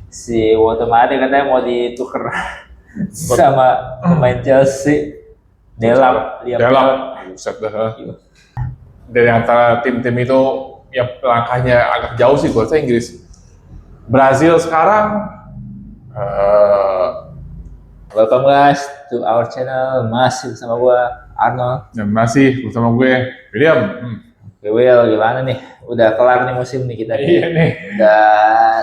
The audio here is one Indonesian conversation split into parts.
Si Watemade katanya mau ditukar sama pemain Chelsea, Delap, Liam Delap, Delap. buset dah. Dari antara tim-tim itu, ya langkahnya agak jauh sih gue rasa Inggris. Brazil sekarang, Welcome guys to our channel, masih bersama gua Arnold. yang masih bersama gue, William. Oke Will, gimana nih? Udah kelar nih musim nih kita nih. Iya nih. Udah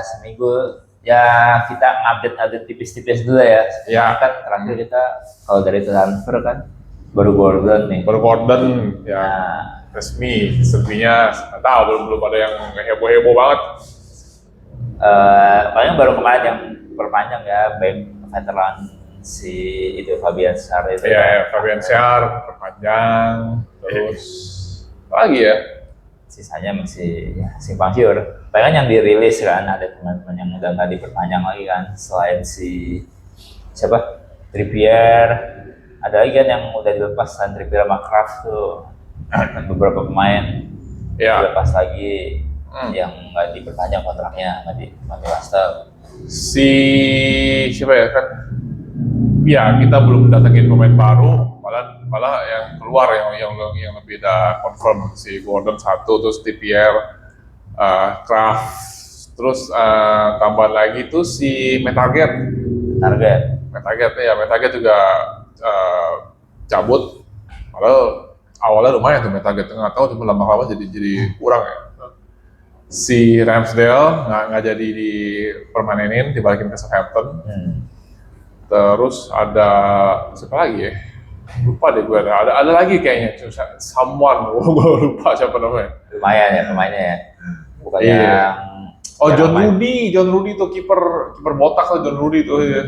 seminggu ya, kita ngupdate tipis-tipis dulu ya. Ya. Kan terakhir kita kalau dari transfer kan baru Gordon nih. Baru Gordon ya Nah, resmi, selebihnya nggak tahu, belum ada yang heboh-heboh banget. paling baru kemarin yang perpanjang ya, back veteran si itu Fabian Sarr itu. Ya, Fabian Sarr perpanjang, terus apa lagi ya? Sisanya masih simpang siur. Pengen yang dirilis kan, ada teman-teman yang udah nggak diperpanjang lagi kan, selain si siapa, Trippier, ada lagi kan yang udah dilepas kan, Trippier sama Kraft tuh. Dan beberapa pemain Ya, dilepas lagi yang nggak diperpanjang kontraknya, nggak di Master. si siapa ya kan? Ya, kita belum datengin pemain baru, malah yang keluar yang lebih dah confirm si Gordon satu, terus Trippier, Kraft, terus tambahan lagi tuh si Metaget Metaget juga cabut. Padahal awalnya lumayan tuh Metaget, nggak tahu cuma lama-lama jadi kurang ya. Si Ramsdale nggak jadi dipermanenin, dibalikin ke Southampton. Terus ada siapa lagi ya? Lupa deh gue, ada lagi kayaknya, someone gue lupa siapa namanya. Lumayan ya pemainnya ya. Bukan Iya. yang John Rudy tuh kiper botak tuh, John Rudy tuh ya.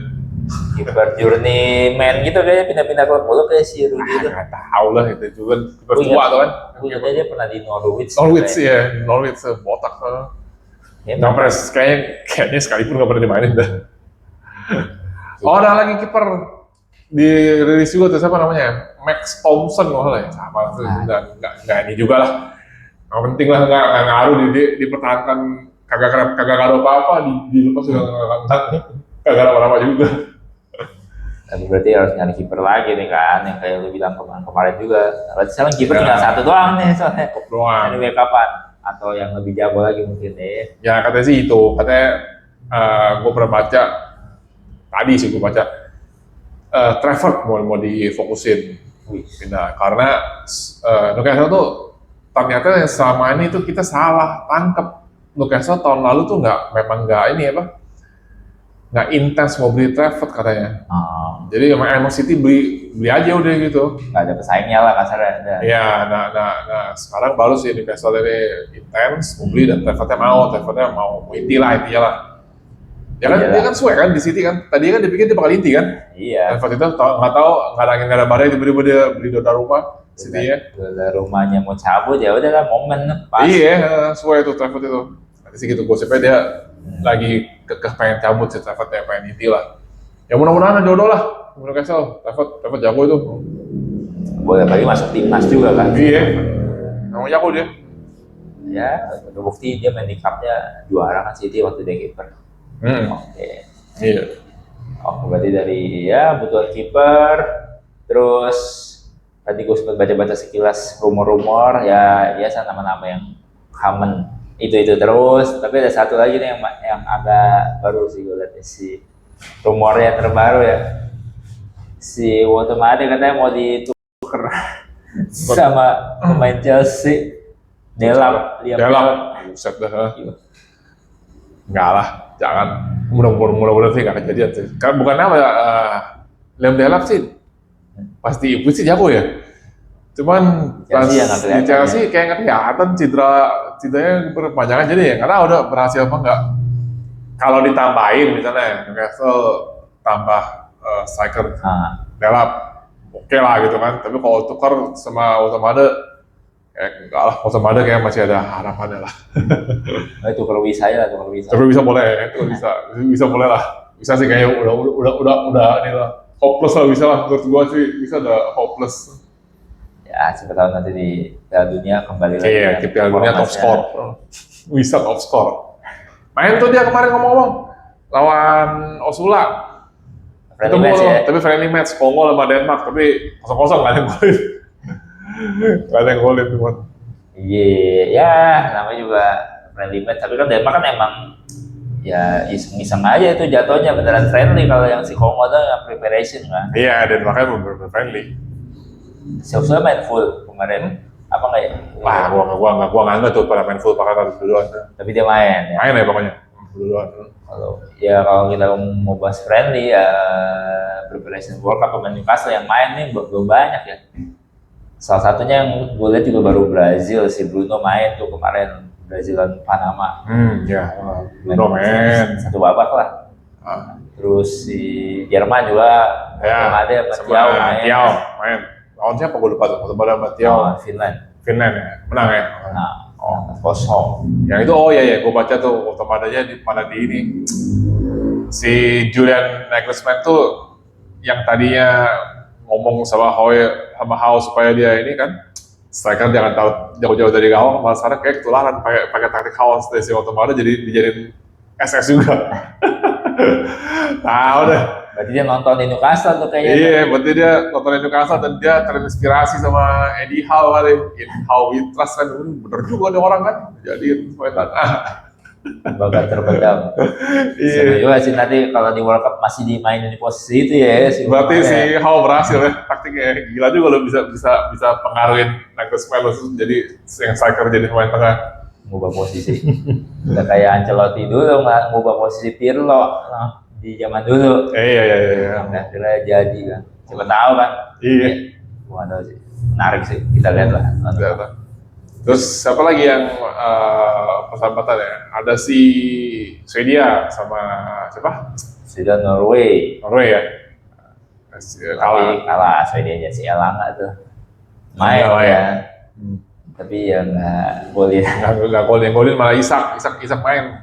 kiper journeyman gitu, kayaknya pindah-pindah klub mulu kayak si Rudy itu. Nggak tahu lah, itu juga kiper Gua tua ingat- tuh kan. Gue ingatnya dia pernah di Norwich. Norwich botak tuh. Ya, Nggak pernah, kayaknya sekalipun nggak pernah dimainin dah. Oh, ada lagi kiper di rilis juga tuh, siapa namanya? Max Thompson nggak lah ya, sama tuh. Nggak ini juga lah. Nggak penting lah, nggak ngaruh dipertahankan, kagak ngaruh apa-apa, dilepas juga kagak apa-apa juga. tapi berarti harus nyari kiper lagi nih kan, yang kayak lu bilang kemarin juga. Berarti sekarang kiper Ya. tinggal satu doang nih soalnya. Doang. Ini backupan atau yang lebih jago lagi mungkin ya. Ya katanya sih itu, gue pernah baca, tadi sih gue baca, Trafford mau difokusin pindah, karena Newcastle tuh ternyata yang selama ini tuh kita salah tangkep. Newcastle tahun lalu tuh memang nggak intens mau beli Trafford katanya. Jadi emang City beli aja udah gitu. Nggak ada pesaingnya lah kasarnya. Ya, nah sekarang baru sih Newcastle ini intens mau beli, dan Traffordnya mau inti lah, intinya lah. Ya kan, Iyalah. dia kan suwe kan di City kan. Tadi kan dipikir dia bakal inti kan. Iya. Trafford itu nggak tahu nggak ada barang, tiba-tiba dia beli rumah City ya. Udah rumahnya mau cabut ya udahlah, momen pas. Iya, suwe itu Trafford itu. Nanti sih gitu gosipnya dia lagi kekeh pengen cabut si Trafford, ya pengen inti lah. Ya mudah-mudahan ada jodoh lah. Newcastle, Trafford jago itu. Boleh lagi masuk timnas juga kan. Iya, emang jago dia. Ya, terbukti dia main di Cup-nya juara kan City waktu dia kiper. Oke. Iya. Oh, berarti dari ya butuh kiper, terus tadi gue sempat baca-baca sekilas rumor-rumor ya, biasa nama-nama yang common itu terus. Tapi ada satu lagi nih yang agak baru sih gue lihat, si rumornya terbaru ya, si Watemade katanya mau ditukar sama pemain Chelsea, Delap, Liam Delap. Buset dah. Enggak lah, jangan. Mudah-mudahan sih nggak kejadian sih. Kan bukan apa ya, Liam Delap sih pasti sih jago ya. Cuman pas Chelsea yang nggak di kelihatan Chelsea kayak nggak kelihatan cederanya berpanjangan, jadi ya nggak tahu udah berhasil apa nggak. Kalau ditambahin misalnya Newcastle tambah striker Delap, oke lah gitu kan. Tapi kalau tukar sama Watemade, enggak lah, Watemade kayak masih ada harapannya lah. Nah, itu kalau bisa ya, kalau bisa. Tapi bisa boleh, itu bisa boleh lah. Bisa sih kayaknya udah ini lah. Hopeless lah, bisa lah. Menurut gua sih bisa ada hopeless. Ya, siapa tahu nanti di Piala Dunia kembali lagi. Iya, di Piala Dunia top score. Bisa top score. Main tuh dia kemarin ngomong-ngomong. lawan Osula. Friendly match ya. Tapi friendly match, Kongo sama Denmark, tapi 0-0 nggak ada yang golin. Nggak ada yang golin cuma. Iya, ya namanya juga friendly match. Tapi kan Denmark kan emang ya iseng-iseng aja itu jatuhnya beneran friendly. Kalau yang si Kongo tuh nggak preparation kan. Iya, Denmarknya bener-bener friendly. Siapa main full kemarin? Apa nggak ya? Wah, gua nggak tuh pada main full pakai duluan. Tapi dia main ya. Main ya pokoknya. Duluan. Kalau kita mau bahas friendly ya preparation World Cup pemain Newcastle yang main nih belum banyak ya. Salah satunya yang gue lihat juga baru Brazil, si Bruno main tuh kemarin Brazil lawan Panama. Ya. Bruno main. Satu babak lah. Terus si Jerman juga Ya, ada Thiaw main. Lawan siapa gue lupa tuh, sama Thiaw. Finland ya, menang ya. Nah, kosong. Yang itu gue baca tuh otomatisnya di mana di ini si Julian Nagelsmann tuh yang tadinya ngomong sama Howe supaya dia ini kan striker jangan tahu jauh-jauh dari gawang, malah sekarang kayak ketularan pakai taktik Howe si otomatis jadi dijadiin SS juga. Tahu deh. Berarti dia nonton di Newcastle tuh kayaknya. Iya, berarti dia nonton di Newcastle dan dia terinspirasi sama Eddie Howe kali. In How We Trust kan, bener juga ada orang kan. Jadi Bakal terpendam. Seru juga sih nanti kalau di World Cup masih dimainin di posisi itu ya. Berarti si Howe berhasil ya taktiknya. Gila juga lo bisa pengaruhin Nagelsmann lo jadi yang striker jadi pemain tengah. Ngubah posisi. Udah kayak Ancelotti dulu ngubah posisi Pirlo di zaman dulu. Iya. Akhirnya jadi kan. Coba tahu kan. Iya. Waduh sih. Menarik sih. Kita lihat lah. Terus siapa lagi yang persahabatan ya? Ada si Swedia sama siapa? Sudah Norway ya. Kalah Swedia si Elanga tuh. Main ya. Tapi ya nggak golin. Nggak golin malah Isak main.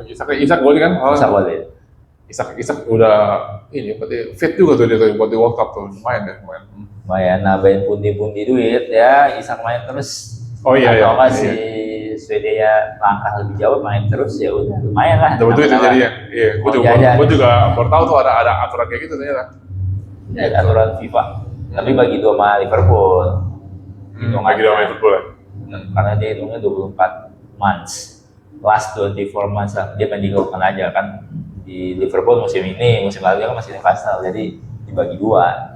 Isak golin kan? Isak golin. Isak udah ini berarti fit juga tuh dia tuh buat di World Cup tuh main. Lumayan nabahin pundi-pundi duit ya. Isak main terus. Oh iya. Si Swedia langkah lebih jauh main terus ya udah lumayan lah. Dapat duit jadi ya. Iya. Gue juga baru tahu tuh ada aturan kayak gitu ternyata. Ya, aturan FIFA. Tapi bagi dua sama Liverpool. Bagi dua sama Liverpool ya. Karena dia hitungnya 24 months. Last 24 months lah. Dia main di klub mana aja kan. Di Liverpool musim ini, musim lalu kan masih Newcastle. Jadi dibagi dua.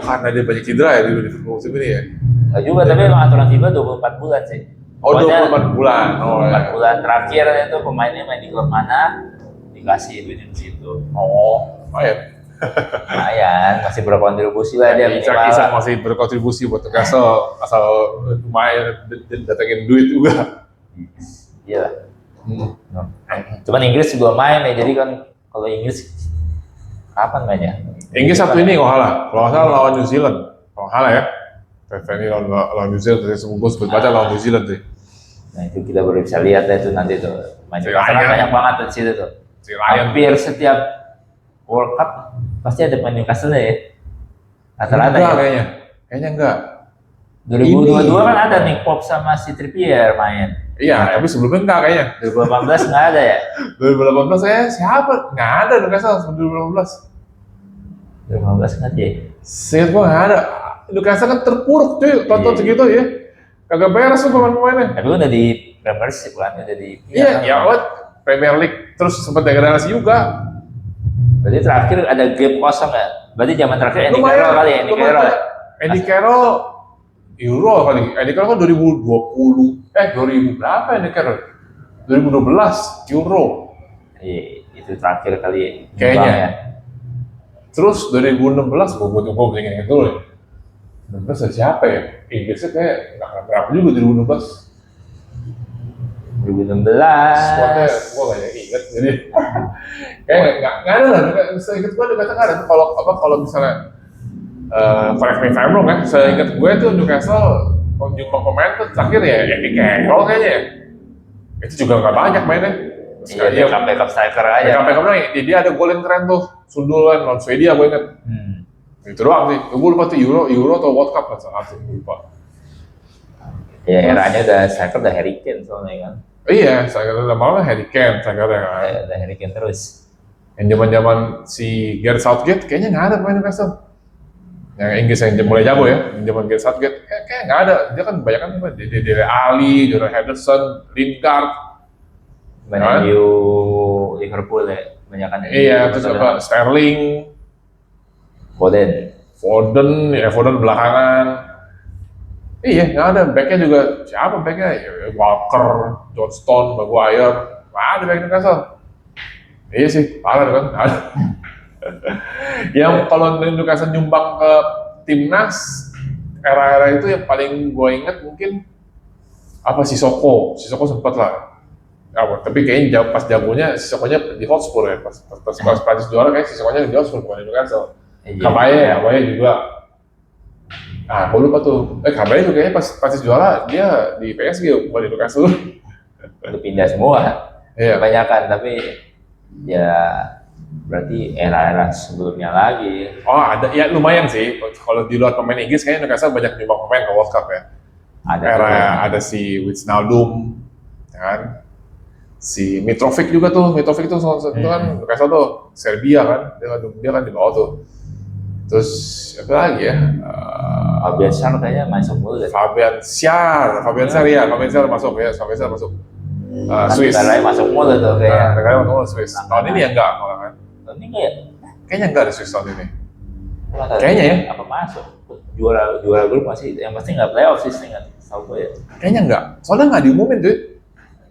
Karena dia banyak cedera ya di Liverpool musim ini ya? Nggak juga, tapi emang aturan FIFA 24 bulan sih. 24 bulan. 24 bulan terakhir itu pemainnya main di klub mana, dikasih duit di situ. Lumayan, masih berkontribusi lah dia minimal. Isak masih berkontribusi buat Newcastle asal lumayan datangin duit juga. Iya. Cuman Inggris juga main ya, jadi kan kalau Inggris kapan mainnya? Inggris Sabtu ini kalau nggak salah lawan New Zealand, kalau nggak salah ya. PVN lawan New Zealand, tadi sebelum gue sempat baca lawan New Zealand sih. Nah itu kita baru bisa lihat ya itu nanti tuh. Banyak banget tuh di situ tuh. Hampir setiap World Cup pasti ada pemain Newcastle ya. Rata-rata ya. Kayaknya enggak. 2022 kan ada Nick Pope sama si Trippier main. Iya, tapi sebelumnya enggak kayaknya. 2018 nggak ada ya? 2018 siapa? Nggak ada Newcastle sebelum 2018. 2018 nggak ada ya? Seingat gua nggak ada. Newcastle kan terpuruk cuy, tonton segitu ya. Kagak beres tuh pemain-pemainnya. Tapi udah di Premiership kan, udah di. Iya, Premier League terus sempat degradasi juga. Berarti terakhir ada game kosong ya? Berarti zaman terakhir Andy Carroll kali ya? Andy Carroll Euro kali. Andy Carroll kan 2020. 2000 berapa Andy Carroll? 2012 Euro. Iya, itu terakhir kali. Kayaknya. Ya. Terus 2016 gue pengen dulu ya. 2016 ada siapa ya? Inggrisnya kayak nggak berapa juga 2016. 2016. Squadnya gue nggak inget jadi kayak nggak ada lah. Seingat gue Newcastle nggak ada. Kalau misalnya correct me if I'm wrong ya. Seingat gue tuh Newcastle jumlah pemain tuh terakhir ya Andy Carroll kayaknya ya. Itu juga nggak banyak mainnya. Iya, backup striker aja. Backup doang. Dia ada gol yang keren tuh. Sundulan lawan Swedia gue inget. Itu doang sih. Gue lupa tuh Euro atau World Cup kan saat itu lupa. Ya eranya udah striker udah Harry Kane soalnya kan. Iya, saya kira lama Harry Kane, saya kira kan. Ada Harry Kane terus. Yang zaman si Gareth Southgate kayaknya nggak ada pemain Newcastle. Yang Inggris yang mulai jago ya, yang zaman Gareth Southgate kayak nggak ada. Dia kan banyak kan Dele Alli, Jordan Henderson, Lingard. Banyak Kan? di Liverpool ya, banyak kan. Iya, terus apa Sterling, Foden. Foden belakangan. Iya, nggak ada. Backnya juga siapa backnya? Ya, Walker, Johnston, Maguire. Nggak ada back Newcastle. Iya sih, parah kan? Nggak ada. Yang kalau Newcastle nyumbang ke timnas era-era itu yang paling gue inget mungkin apa Sissoko sempat lah. Apa, tapi kayaknya pas jagonya Sissokonya di Hotspur ya, pas Prancis juara kayak Sissokonya di Hotspur bukan di Newcastle. Iya. Kabaya juga. Ah, aku lupa tuh. Kabaya juga kayaknya pas Prancis juara dia di PSG bukan di Newcastle. Udah pindah semua. Iya. Kebanyakan, tapi ya berarti era-era sebelumnya lagi. Oh ada, ya lumayan sih. Kalau di luar pemain Inggris kayaknya Newcastle banyak nyumbang pemain ke World Cup ya. Ada si Wijnaldum, kan? Si Mitrovic juga tuh. Mitrovic tuh itu kan Newcastle tuh Serbia kan. Dia kan di bawah tuh. Terus apa lagi ya? Fabian Schär kayaknya masuk mulu deh. Fabian Schär masuk ya. Swiss. Negaranya masuk mulu tuh kayaknya. Negaranya masuk Swiss. Tahun ini ya enggak malah kan? Tahun ini kayak Kayaknya enggak di Swiss tahun ini. Kayaknya Kayaknya ya. Apa masuk? Juara grup masih, yang pasti nggak playoff sih, nggak tahu gue ya. Kayaknya enggak. Soalnya nggak diumumin tuh.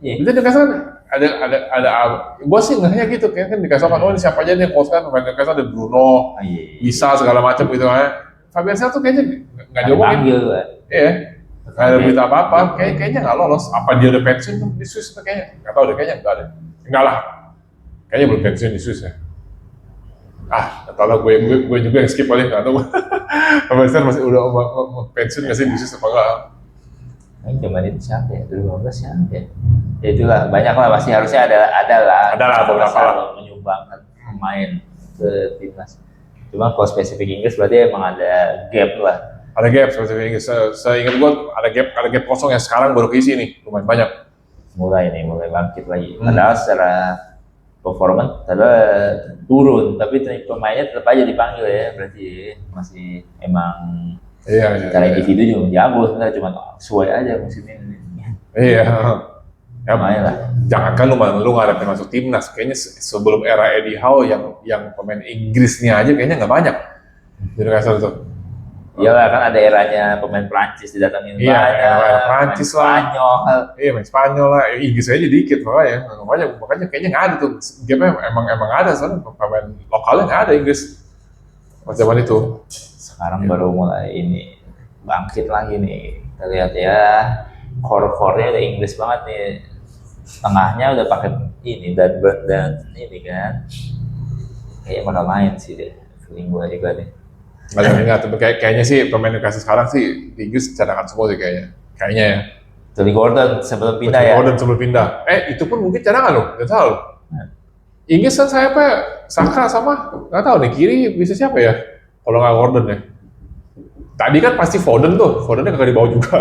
Iya. Bisa dikasih ada gue sih ngehnya gitu, kayaknya kan dikasih kan, oh ini siapa aja nih, kalau sekarang pemain dikasih ada Bruno, bisa segala macam gitu kan. Fabian Schär tuh kayaknya nggak diomongin. Iya, nggak ada berita apa-apa, kayaknya nggak lolos. Apa dia udah pensiun tuh di Swiss tuh kayaknya? Nggak tahu deh, kayaknya nggak ada. Enggak lah, kayaknya belum pensiun di Swiss ya. Nggak tahu lah, gue juga yang skip paling nggak tahu. Fabian Schär masih udah pensiun nggak sih di Swiss apa enggak? Ini zaman itu siapa ya? 2015 siapa ya? Ya itulah, banyak lah, pasti harusnya ada lah beberapa lah menyumbangkan pemain ke timnas. Cuma kalau spesifik Inggris berarti emang ada gap lah. Ada gap spesifik Inggris. Seingat gue ada gap kosong yang sekarang baru keisi nih, lumayan banyak. Mulai bangkit lagi. Padahal secara performa turun, tapi pemainnya tetap aja dipanggil ya, berarti masih emang. Iya. Secara individu juga jago sebenarnya, cuma sesuai aja musim ini. Iya. Ya, main lah. Jangankan lu ngadepin masuk timnas, kayaknya sebelum era Eddie Howe yang pemain Inggrisnya aja kayaknya nggak banyak di Newcastle itu. Iyalah, kan ada eranya pemain Prancis didatangin banyak. Iya, Prancis lah. Spanyol. Iya, main Spanyol lah. Inggris aja dikit makanya kayaknya nggak ada tuh. Game emang ada soalnya pemain lokalnya nggak ada Inggris pas zaman itu. Sekarang baru mulai ini bangkit lagi nih. Kita lihat ya, core-nya udah Inggris banget nih. Tengahnya udah pakai ini dan ini kan. Kayaknya bakal main sih deh. Feeling gue juga nih. Tapi kayaknya sih pemain Newcastle sekarang sih di Inggris cadangan semua sih kayaknya. Kayaknya ya. Tony Gordon sebelum pindah ya. Gordon sebelum pindah. Itu pun mungkin cadangan loh, nggak tahu. Inggris kan sayapnya Saka sama nggak tahu nih kiri bisa siapa ya? Kalau nggak Gordon ya. Tadi kan pasti Foden Fodennya kagak dibawa juga.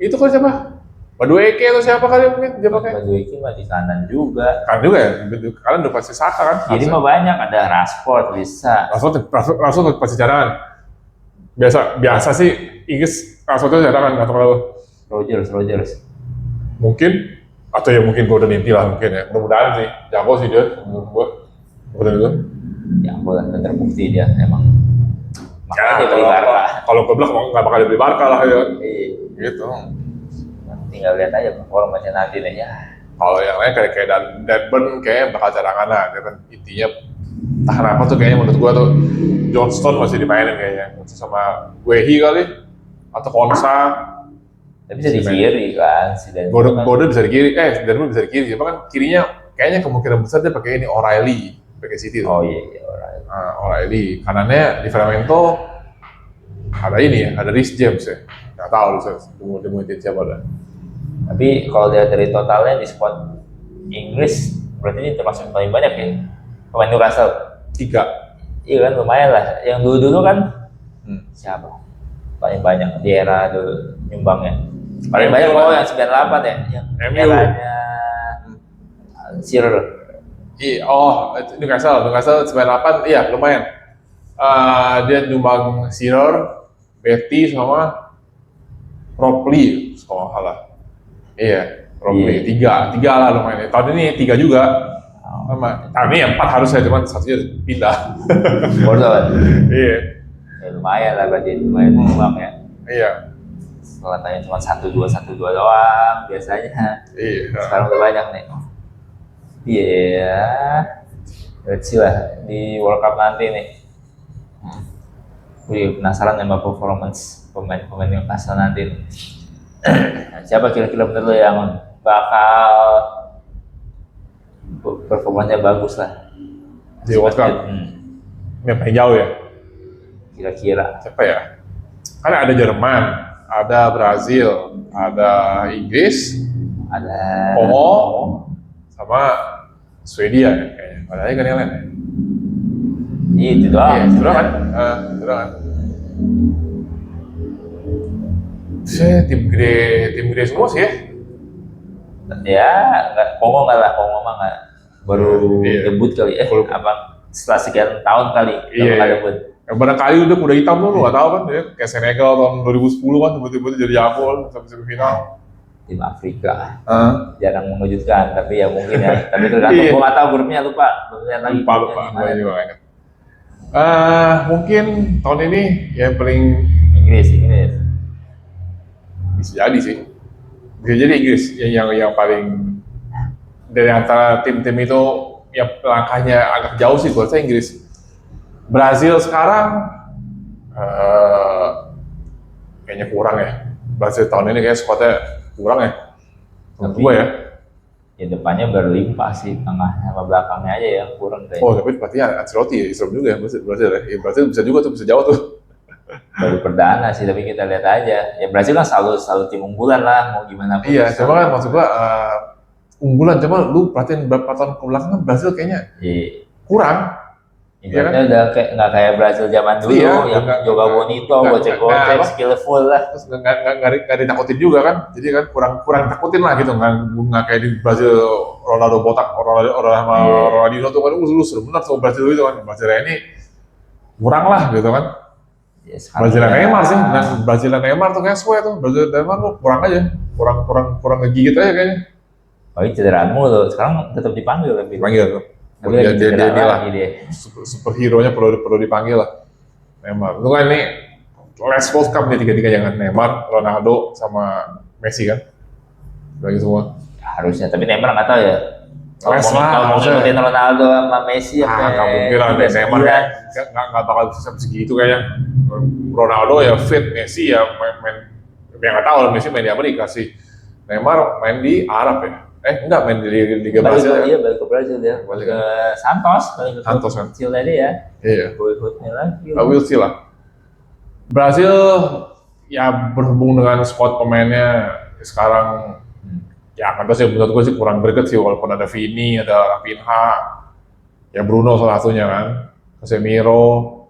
Itu kan siapa? Madueke atau siapa kali mungkin dia pakai? Madueke mah di kanan juga. Kan juga ya, kalian udah pasti Saka kan? Jadi mah banyak, ada Rashford bisa. Rashford pasti cadangan. Biasa sih Inggris Rashfordnya cadangan nggak tahu. Rogers. Mungkin atau ya mungkin Gordon inti lah mungkin ya. Mudah-mudahan sih jago sih dia menurut gua. Gordon itu. Jago lah, terbukti dia emang. Makanya dia beli Barca. Kalau gue bilang nggak bakal dibeli Barca lah ya. Gitu. Tinggal lihat aja performanya nanti deh ya. Kalau yang lain kayak Danburn kayak bakal cadangan lah. Dia kan intinya entah kenapa tuh kayaknya menurut gua tuh Johnston masih dimainin kayaknya. Sama Wehi kali atau Konsa. Tapi bisa di kiri kan si Gordon bisa di kiri. Danburn bisa di kiri. Cuma kan kirinya kayaknya kemungkinan besar dia pakai ini O'Reilly pakai City. Oh iya O'Reilly. O'Reilly. Kanannya Livramento ada ini ya, ada Reece James ya. Nggak tahu lu tunggu siapa dah. Tapi kalau lihat dari totalnya di squad Inggris, berarti ini termasuk paling banyak ya pemain Newcastle. 3. Iya kan lumayan lah. Yang dulu kan siapa? Paling banyak di era dulu nyumbangnya. Paling MU banyak lah. yang 98 ya, yang MU. eranya Sir. Newcastle 98, iya lumayan. Dia nyumbang Shearer, Betty sama Ropley, kalau nggak salah. Iya, Ropley. Iya. Tiga lah lumayan. Tahun ini 3 juga. Sama. Tahun ini 4 harusnya, cuman satunya pindah. Gordon. Iya, Ya, lumayan lah berarti, lumayan uang ya. iya, Setelah tanya cuma 1-2 doang biasanya. iya. Sekarang udah banyak nih. Iya. Let's see lah di World Cup nanti nih. Wih, penasaran sama performance pemain-pemain Newcastle nanti nih. Siapa kira-kira menurut lo yang bakal performanya bagus lah Di World Cup. Ini paling jauh ya. Kira-kira Siapa ya? Kan ada Jerman, ada Brazil, ada Inggris, ada Kongo, sama Swedia ya kayaknya. Ada lagi kan yang lain? itu doang. Iya, itu doang kan? Itu doang kan? Tim gede semua sih ya. Ya, Kongo nggak lah, Kongo mah nggak, baru Iya. debut kali Baru- apa setelah sekian tahun kali Iya. nggak debut. Yang barangkali udah kuda hitam tuh, lu nggak tahu kan ya? Kayak Senegal tahun 2010 kan, tiba-tiba jadi jago sampai semifinal. Tim Afrika Ah, jarang mengejutkan, tapi ya mungkin ya. Tapi tergantung, Iya. gue nggak tahu grupnya, lupa belum lihat lagi. lupa, grupnya gue gimana. juga nggak ingat. Mungkin tahun ini yang paling Inggris. bisa jadi sih. Bisa jadi Inggris yang paling dari antara tim-tim itu yang langkahnya agak jauh sih, gue rasa Inggris. Brazil sekarang kayaknya kurang ya. Brazil tahun ini kayak squadnya kurang ya. Menurut Tapi- gue ya. Ya depannya berlimpah sih, tengah sama belakangnya aja yang kurang kayaknya. Oh, tapi berarti Ancelotti ya, serem juga ya Brazil ya. Ya, Brazil bisa juga tuh, bisa jauh tuh. Baru perdana sih, tapi kita lihat aja. Ya Brasil kan selalu tim unggulan lah, mau gimana pun. Iya, cuma kan maksud gua unggulan, cuma lu perhatiin beberapa tahun ke belakang kan Brazil kayaknya Iya. kurang. Ibaratnya udah kayak nggak kayak Brasil zaman dulu Iya, yang nggak- Joga nggak- Bonito, nggak- gocek-gocek, nggak- skillful lah. Terus nggak ditakutin juga kan, jadi kan kurang takutin lah gitu, nggak kayak di Brazil Ronaldo botak, Ronaldo sama Iya. Ronaldinho tuh kan lu seru benar tuh Brazil itu kan. Brazil ini kurang lah gitu kan. Ya, sekarang Brazil ya- Neymar sih, nah Brazil Neymar tuh kayak suwe tuh, Brazil Neymar tuh kurang aja, kurang ngegigit aja kayaknya. Oh ini cederaan mulu, sekarang tetap dipanggil tapi. Dipanggil tuh. Tapi Dia lagi dia cedera dia lah. lagi dia. Superhero-nya perlu dipanggil lah. Neymar. Itu kan ini last World Cup nih tiga-tiganya kan, Neymar, Ronaldo sama Messi kan. Lagi semua. Harusnya, tapi Neymar nggak tahu ya. Kalau Les mau lah, kalau mau harusnya. ngikutin Ronaldo sama Messi ya Nggak mungkin lah, Neymar nggak bakal sampai segitu kayaknya. Ronaldo ya fit, Messi ya main yang nggak tahu lah, Messi main di Amerika sih. Neymar main di Arab ya. Enggak, main di Liga Brasil ya. Balik ke Brasil dia. Balik Ke Santos, balik ke Santos kan. kecil tadi ya. Iya. Boyhoodnya lagi. We'll see lah. Brazil ya berhubung dengan squad pemainnya sekarang ya kan sih menurut gue sih kurang greget sih, walaupun ada Vini, ada Rafinha, ya Bruno salah satunya kan, Casemiro,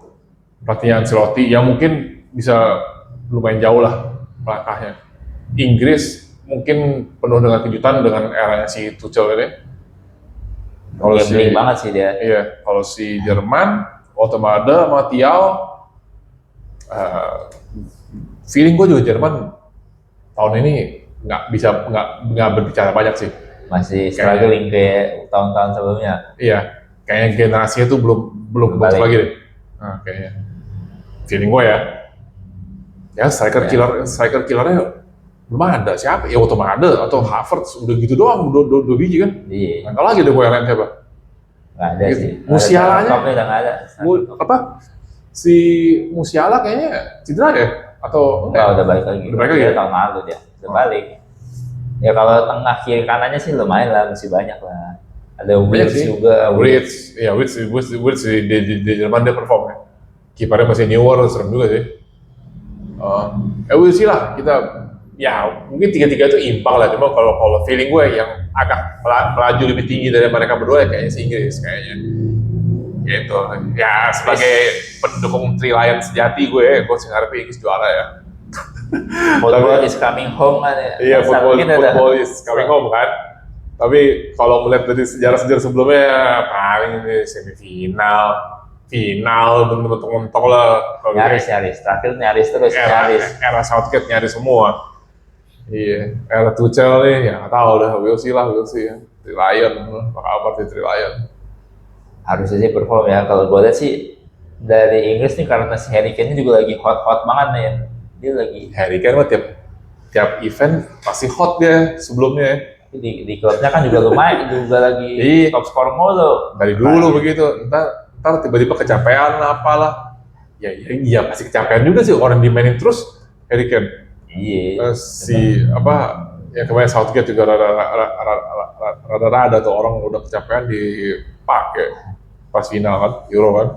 pelatihnya Ancelotti yang mungkin bisa lumayan jauh lah langkahnya. Inggris mungkin penuh dengan kejutan dengan eranya si Tuchel ini. Kalau Gambling banget sih dia. Iya, kalau si Jerman, Otomada, Martial, feeling gue juga Jerman tahun ini nggak berbicara banyak sih. Masih struggling kayak tahun-tahun sebelumnya. Iya, kayaknya generasinya tuh belum Balik. bentuk lagi deh. Nah, kayaknya feeling gue ya. Ya striker killernya belum ada, siapa? Ya Otomada atau Havertz udah gitu doang, dua biji kan. Iya, Nggak lagi deh gue yang lain siapa? nggak ada Gitu. sih. Musiala aja. Topnya udah nggak ada. Si Musiala kayaknya cedera deh atau Enggak, udah balik lagi. Udah balik lagi Dia ya? tahun lalu dia, udah balik. Ya kalau tengah kiri kanannya sih lumayan lah, masih banyak lah. Ada Banyak Wills sih. juga. Wits di Jerman dia perform ya. Kipernya masih Neuer, serem juga sih. We'll see lah, kita ya mungkin tiga-tiga itu imbang lah, cuma kalau feeling gue yang agak melaju lebih tinggi dari mereka berdua ya kayaknya si Inggris kayaknya. Gitu. Ya sebagai pendukung Three Lions sejati gue sih ngarepin Inggris juara ya. Football is coming home kan ya. Iya, Masa football, mungkin ada- football is coming home kan. Tapi kalau melihat dari sejarah-sejarah sebelumnya, paling ini semifinal, final, mentok-mentok lah. Kalau nyaris. Terakhir nyaris terus nyaris. era Southgate nyaris semua. Iya, era Tuchel nih, ya nggak tahu dah, we'll see ya. Three Lion, bakal apa di Three Lion. Harusnya sih perform ya. Kalau gue lihat sih dari Inggris nih karena si Harry Kane juga lagi hot banget nih ya. Dia lagi Harry Kane mah tiap event pasti hot dia sebelumnya. di klubnya kan juga lumayan juga lagi Iya. top skor mulu. Dari dulu begitu, ntar tiba-tiba kecapean lah apalah. Ya pasti kecapean juga sih orang dimainin terus Harry Kane. Iya. Ya kemarin Southgate juga rada-rada tuh orang udah kecapean dipakai pas final kan, Euro kan.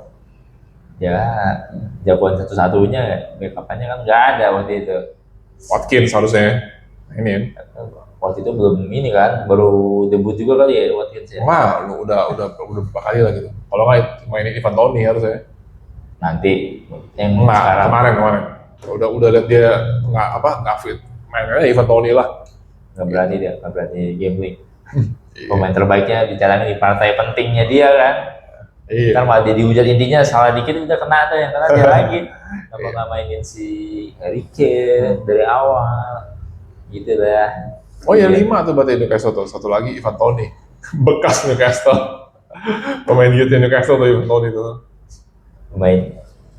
Ya jagoan satu-satunya backupannya kan nggak ada waktu itu. Watkins harusnya ini. Waktu itu belum ini kan, baru debut juga kali ya Watkins ya. Wah, lu udah berapa kali lah gitu. Kalau nggak mainin Ivan Toney harusnya. Nanti yang Nggak, sekarang kemarin. Udah lihat dia nggak fit. Mainnya Ivan Toney lah. nggak berani gambling. Iya. Pemain terbaiknya dijalani di partai pentingnya dia kan. Iya. Ntar malah dia dihujat, intinya salah dikit udah kena tuh, yang kena dia lagi. Kenapa nggak mainin si Harry Kane dari awal gitu lah. Oh ya 5 tuh berarti Newcastle tuh. Satu lagi Ivan Toney. Bekas Newcastle. Pemain youth Newcastle tuh Ivan Toney tuh. Pemain,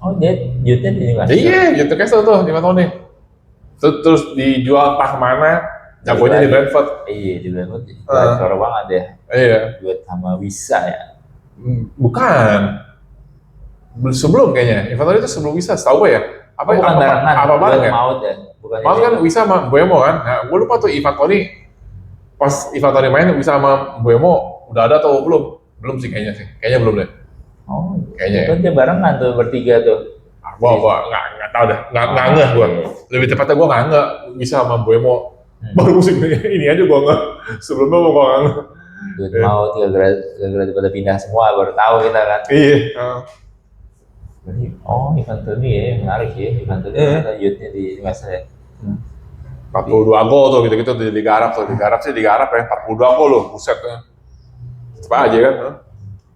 oh dia youth-nya di Newcastle. Iya, youth Newcastle tuh Ivan Toney. Terus dijual entah kemana, jagonya di Brentford. Iya, di Brentford. Gacor banget ya. Iya. Duet sama Wisa ya. Bukan. Sebelum kayaknya. Ivan Toney itu sebelum bisa, setahu gue ya. Bukan barengan. Apa bareng ya? Maut ya. Bukan Maaf kan Wisa sama Mbeumo kan? Nah, gue lupa tuh Ivan Toney. Pas Ivan Toney main, Wisa sama Mbeumo udah ada atau belum? Belum sih kayaknya sih. Kayaknya belum deh. Oh, Kayaknya ya. itu dia barengan tuh bertiga tuh. Gua nggak tahu dah. Nggak ngeh gua. Lebih tepatnya gua nggak ngeh Wisa sama Mbeumo. Baru musim ini aja gua nggak. Sebelumnya gua nggak ngeh. Duet Maut gara-gara pada pindah semua baru tahu kita kan. Iya. Berarti, Ivan Toney ya, menarik ya. Ivan Toney ada youth-nya di Newcastle ya. 42 gol tuh gitu-gitu di Liga Arab tuh. Liga Arab ya 42 gol loh. Buset ya. Apa aja kan?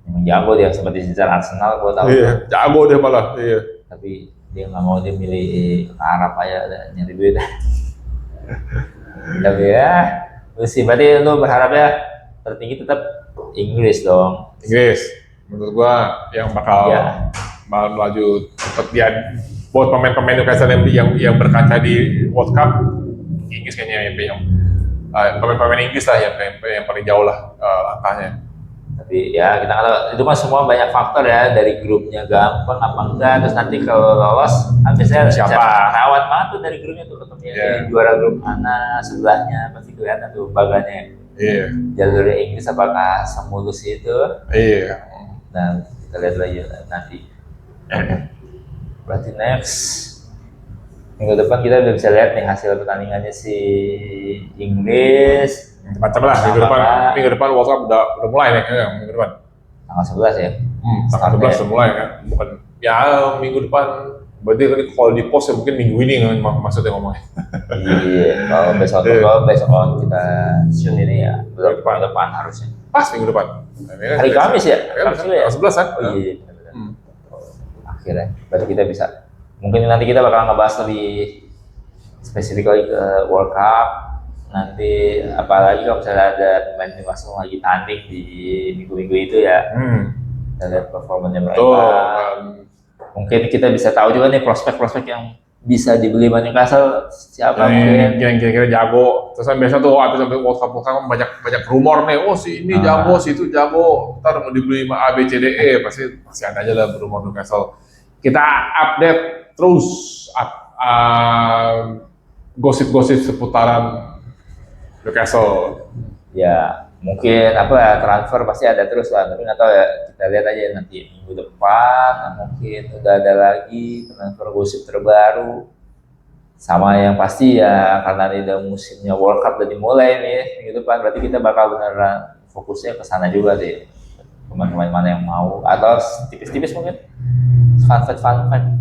Emang jago dia, seperti sejarah Arsenal gua tahu. Iya. Jago dia malah. Iya. Tapi dia nggak mau, dia milih ke Arab aja, nyari duit. Tapi ya, sih berarti lu berharap ya tertinggi tetap Inggris dong. Inggris. Menurut gua yang bakal Ya. melaju cepet dia buat pemain-pemain Newcastle yang berkaca di World Cup. Inggris kayaknya yang pemain-pemain Inggris lah yang paling jauh lah langkahnya. Tapi ya kita nggak tahu, itu kan semua banyak faktor ya, dari grupnya gampang apa enggak, terus nanti kalau lolos kan biasanya Siapa? rawat banget tuh dari grupnya tuh, ketemu Yeah. juara grup mana sebelahnya pasti kelihatan tuh baganya. Iya. Jalurnya Inggris apakah semulus itu, Iya. dan kita lihat lagi nanti. Berarti next minggu depan kita udah bisa lihat nih hasil pertandingannya si Inggris. Macam lah minggu depan World Cup udah mulai nih ya, minggu depan. Tanggal 11 ya. Tanggal 11 udah mulai kan. Bukan ya minggu depan. Berarti kalau di post ya mungkin minggu ini maksudnya ngomongnya. Iya, kalau besok kita shoot ini ya depan harusnya. Pas minggu depan. Hari Kamis ya? Kamis juga ya? Tanggal 11 kan? Oh iya. Akhirnya, berarti kita bisa. Mungkin nanti kita bakal ngebahas lebih spesifik lagi ke World Cup. Nanti apalagi kalau misalnya ada pemain Newcastle lagi tanding di minggu-minggu itu ya. Kita lihat performanya mereka. Mungkin kita bisa tahu juga nih prospek-prospek yang bisa dibeli sama Newcastle siapa mungkin. Yang kira-kira jago. Terus kan biasa tuh habis sampai World Cup kan banyak rumor nih. Oh si ini jago, si itu jago. Ntar mau dibeli sama A B C D E pasti ada aja lah rumor Newcastle. Kita update terus gosip-gosip seputaran Newcastle. Ya mungkin transfer pasti ada terus lah, tapi nggak tahu ya, kita lihat aja nanti minggu depan mungkin udah ada lagi transfer gosip terbaru. Sama yang pasti ya, karena ini udah musimnya World Cup udah dimulai nih minggu depan, berarti kita bakal beneran fokusnya ke sana juga deh. Pemain-pemain mana yang mau, atau tipis-tipis mungkin fun fact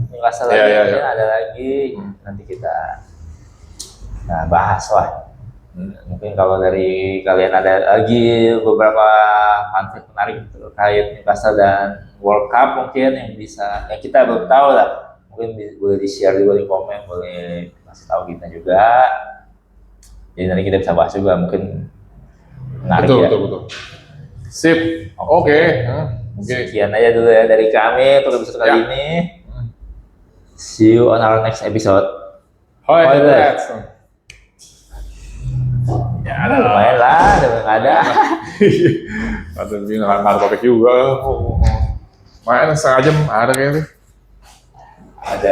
Newcastle lagi, mungkin ada lagi. Nanti kita Nah, bahas lah. Mungkin kalau dari kalian ada lagi beberapa konflik menarik terkait Newcastle dan World Cup mungkin yang bisa, yang kita belum tahu lah. Mungkin boleh di-share juga di komen, boleh kasih tahu kita juga. Jadi nanti kita bisa bahas juga mungkin menarik Betul, ya. betul, betul. Sip. Oke. Oke. Sekian aja dulu ya dari kami untuk episode kali Ya. ini. See you on our next episode. Hoi, Hoi, let's. Ya, lumayan lah, udah nggak ada. Ada nggak ada topik juga. Main setengah jam ada kayaknya. Ada.